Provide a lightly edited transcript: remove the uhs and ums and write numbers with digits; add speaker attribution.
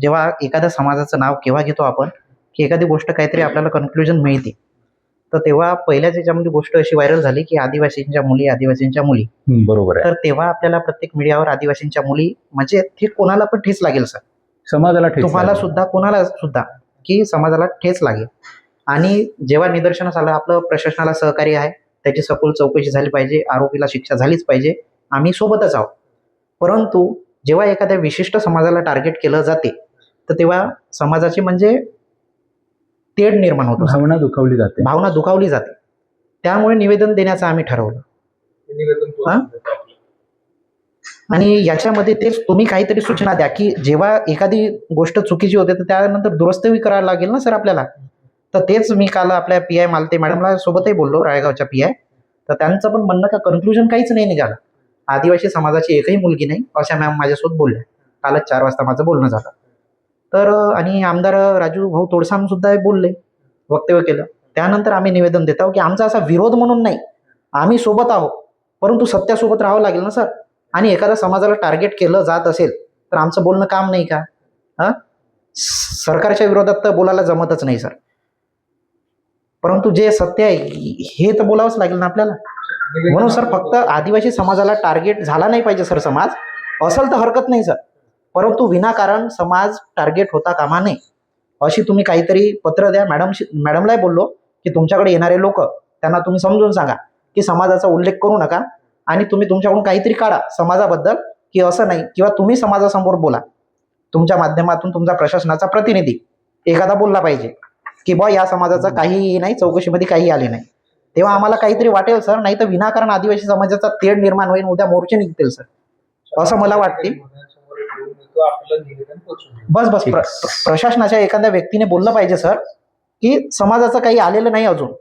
Speaker 1: जेव्हा एखाद्या समाजाचं नाव केव्हा घेतो आपण, की एखादी गोष्ट काहीतरी आपल्याला कन्क्लुजन मिळते, तर तेव्हा पहिल्याच याच्यामध्ये गोष्ट अशी व्हायरल झाली, की आदिवासींच्या मुली.
Speaker 2: बरोबर आहे.
Speaker 1: तर तेव्हा आपल्याला प्रत्येक मीडियावर आदिवासींच्या मुली म्हणजे ते कोणाला पण ठेच लागेल सर.
Speaker 2: समाजाला ठेच
Speaker 1: तुम्हाला
Speaker 2: लागेल.
Speaker 1: सुद्धा, कोणाला सुद्धा, की समाजाला ठेच लागेल. आणि जेव्हा निदर्शनास आलं, आपलं प्रशासनाला सहकार्य आहे, त्याची सखोल चौकशी झाली पाहिजे, आरोपीला शिक्षा झालीच पाहिजे, आम्ही सोबतच आहोत. परंतु जेव्हा एखाद्या विशिष्ट समाजाला टार्गेट केलं जाते, तर तेव्हा समाजाची म्हणजे तेढ निर्माण होतो,
Speaker 2: भावना दुखावली जाते.
Speaker 1: भावना दुखावली जाते. त्यामुळे निवेदन देण्याचं आम्ही ठरवलं. आणि याच्यामध्ये तेच तुम्ही काहीतरी सूचना द्या, की जेव्हा एखादी गोष्ट चुकीची होते तर त्यानंतर दुरुस्तही करायला लागेल ना सर आपल्याला. तर तेच मी काल आपल्या पी आय मालते मॅडमला सोबतही बोललो, रायगावच्या पी आय. तर त्यांचं पण म्हणणं का कन्क्लुजन काहीच नाही निघालं. आदिवासी समाजाची एकही मुलगी नाही, अशा मॅम माझ्यासोबत बोलल्या. कालच 4 वाजता माझं बोलणं झालं. तर आणि आमदार राजू भाऊ तोडसाम सुद्धा बोलले, वक्तव्य केलं. त्यानंतर आम्ही निवेदन देत आहोत, की आमचा असा विरोध म्हणून नाही, आम्ही सोबत आहोत, परंतु सत्यासोबत राहावं लागेल ना सर. आणि एखाद्या समाजाला टार्गेट केलं जात असेल तर आमचं बोलणं काम नाही का? हां, सरकारच्या विरोधात तर बोलायला जमतच नाही सर. परंतु जे सत्य आहे हे तर बोलावंच लागेल ना आपल्याला. म्हणून सर फक्त आदिवासी समाजाला टार्गेट झाला नाही पाहिजे सर समाज, असेल तर हरकत नाही सर, परंतु विनाकारण समाज टार्गेट होता कामा नये. अशी तुम्ही काहीतरी पत्र द्या. मॅडमलाही बोललो, की तुमच्याकडे येणारे लोक त्यांना तुम्ही समजून सांगा, की समाजाचा उल्लेख करू नका आणि तुम्ही तुमच्याकडून काहीतरी काढा समाजाबद्दल, की असं नाही, किंवा तुम्ही समाजासमोर बोला. तुमच्या माध्यमातून तुमचा प्रशासनाचा प्रतिनिधी एखादा बोलला पाहिजे, की बा या समाजाचं काहीही नाही, चौकशीमध्ये काही आले नाही. तेव्हा आम्हाला काहीतरी वाटेल सर, नाही तर विनाकारण आदिवासी समाजाचा तेढ निर्माण होईल, उद्या मोर्चे निघतील सर, असं मला वाटते. बस प्रशासनाच्या एखाद्या व्यक्तीने बोललं पाहिजे सर, की समाजाचं काही आलेलं नाही अजून.